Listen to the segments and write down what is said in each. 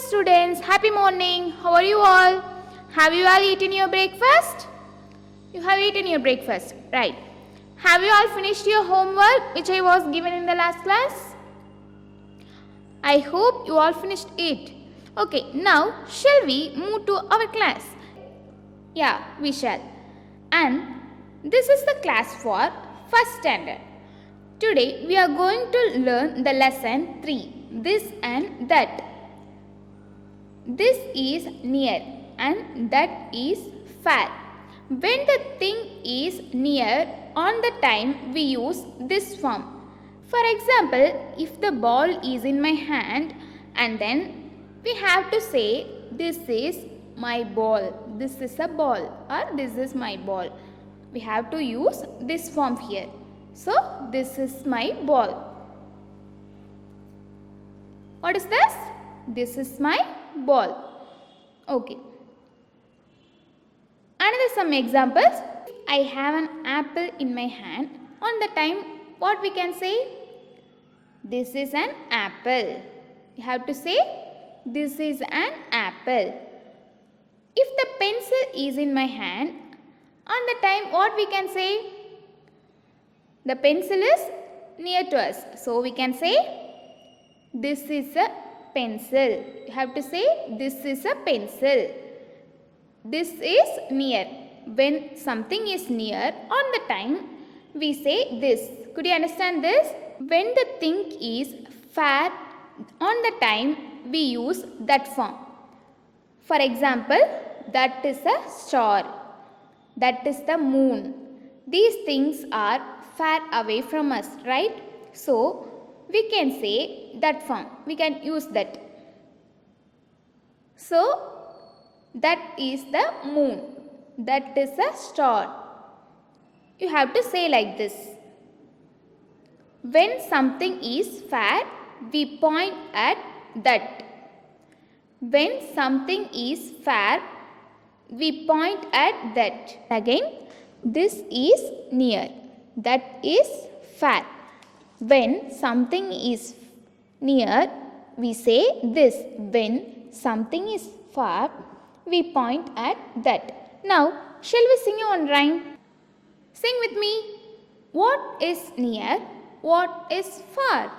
students, happy morning. How are you all? Have you all eaten your breakfast? You have eaten your breakfast, right? Have you all finished your homework which I was given in the last class? I hope you all finished it. Okay, now shall we move to our class? Yeah, we shall. And this is the class for first standard. Today we are going to learn the lesson 3, this and that. This is near and that is far. When the thing is near on the time we use this form. For example, if the ball is in my hand and then we have to say this is my ball, this is a ball or this is my ball. We have to use this form here. So, this is my ball. What is this? This is my ball. Okay. Another some examples. I have an apple in my hand. On the time, what we can say? This is an apple. You have to say, this is an apple. If the pencil is in my hand, on the time, what we can say? The pencil is near to us. So, we can say, this is a pencil. You have to say, this is a pencil. This is near. When something is near, on the time, we say this. Could you understand this? When the thing is far, on the time, we use that form. For example, that is a star. That is the moon. These things are far away from us, right? So, we can say that form. We can use that. So, that is the moon. That is a star. You have to say like this. When something is far, we point at that. When something is far, we point at that. Again, this is near. That is far. When something is near, we say this. When something is far, we point at that. Now, shall we sing one rhyme? Sing with me. What is near? What is far?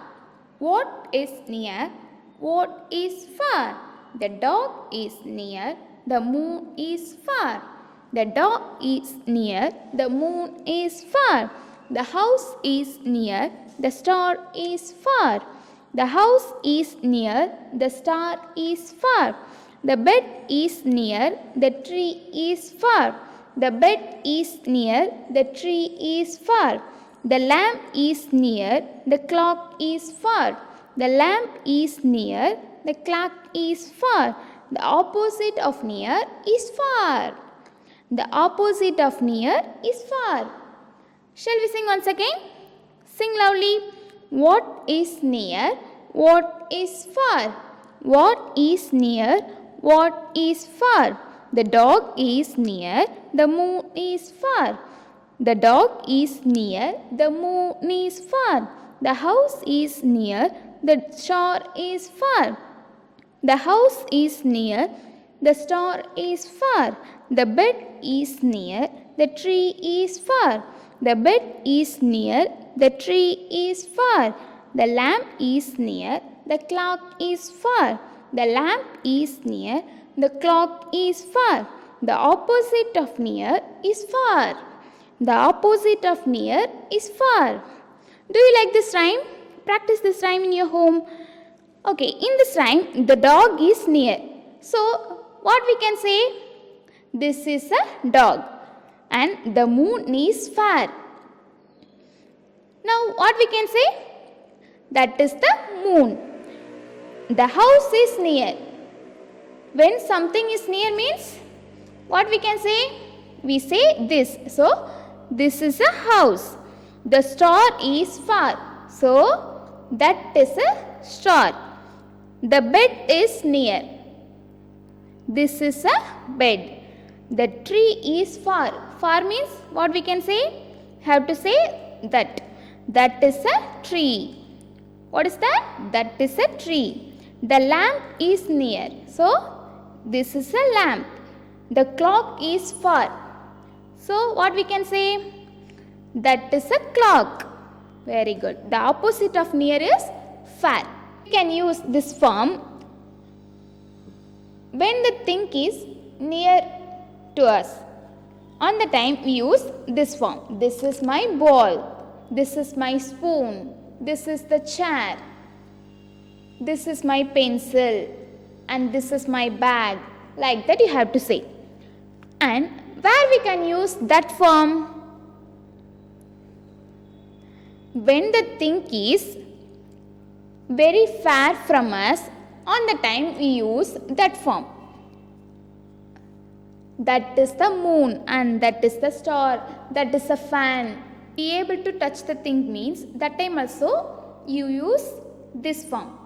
What is near? What is far? The dog is near. The moon is far. The dog is near. The moon is far. The house is near. The star is far. The house is near. The star is far. The bed is near. The tree is far. The bed is near. The tree is far. The lamp is near. The clock is far. The lamp is near. The clock is far. The opposite of near is far. The opposite of near is far. Shall we sing once again? Sing loudly. What is near? What is far? What is near? What is far? The dog is near. The moon is far. The dog is near. The moon is far. The house is near. The star is far. The house is near. The star is far. The bed is near. The tree is far. The bed is near. The tree is far. The lamp is near. The clock is far. The lamp is near. The clock is far. The opposite of near is far. The opposite of near is far. Do you like this rhyme? Practice this rhyme in your home. Okay, in this rhyme, the dog is near. So, what we can say? This is a dog. And the moon is far. Now, what we can say? That is the moon. The house is near. When something is near means, what we can say? We say this. So, this is a house. The star is far. So, that is a star. The bed is near. This is a bed. The tree is far. Far means what we can say? Have to say that. That is a tree. What is that? That is a tree. The lamp is near. So this is a lamp. The clock is far. So what we can say? That is a clock. Very good. The opposite of near is far. We can use this form when the thing is near to us. On the time we use this form. This is my ball. This is my spoon. This is the chair. This is my pencil. And this is my bag. Like that you have to say. And where we can use that form? When the thing is very far from us, on the time we use that form. That is the moon and that is the star, that is a fan. Be able to touch the thing means that time also you use this form.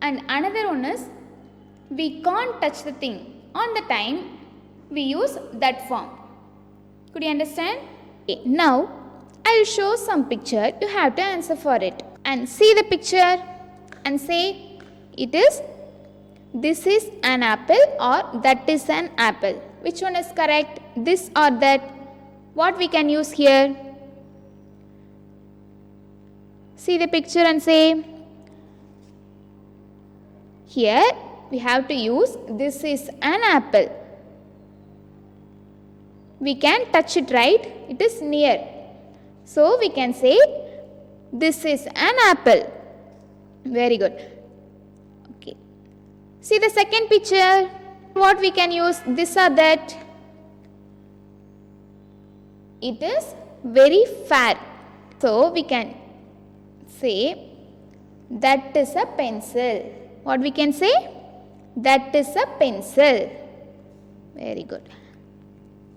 And another one is we can't touch the thing. On the time we use that form. Could you understand? Okay, now I will show some picture. You have to answer for it. And see the picture and say it is this is an apple or that is an apple. Which one is correct? This or that? What we can use here? See the picture and say. Here we have to use this is an apple. We can touch it, right? It is near. So we can say this is an apple. Very good. Okay. See the second picture. What we can use? This or that? It is very far. So we can say that is a pencil. What we can say? That is a pencil. Very good.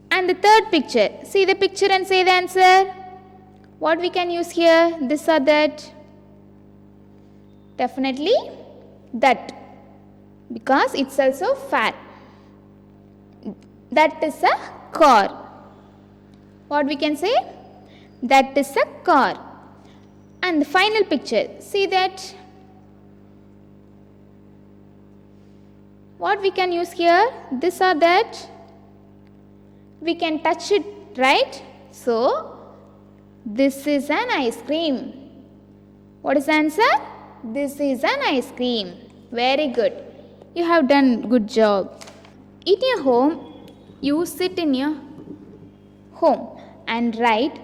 And the third picture. See the picture and say the answer. What we can use here? This or that? Definitely that. Because it's also far. That is a car. What we can say? That is a car. And the final picture. See that? What we can use here? This or that? We can touch it, right? So, this is an ice cream. What is the answer? This is an ice cream. Very good. You have done good job. In your home, you sit in your home and write.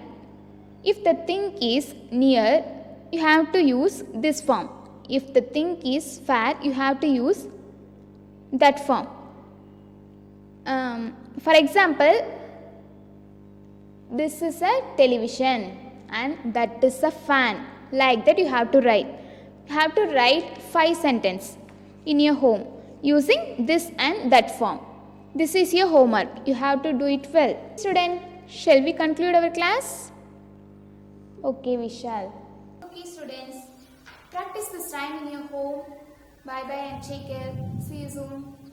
If the thing is near, you have to use this form. If the thing is far, you have to use that form. For example, this is a television and that is a fan. Like that you have to write. You have to write 5 sentences in your home using this and that form. This is your homework. You have to do it well. Student, shall we conclude our class? Okay, we shall. Okay, students, practice this time in your home. Bye bye and take care. See you soon.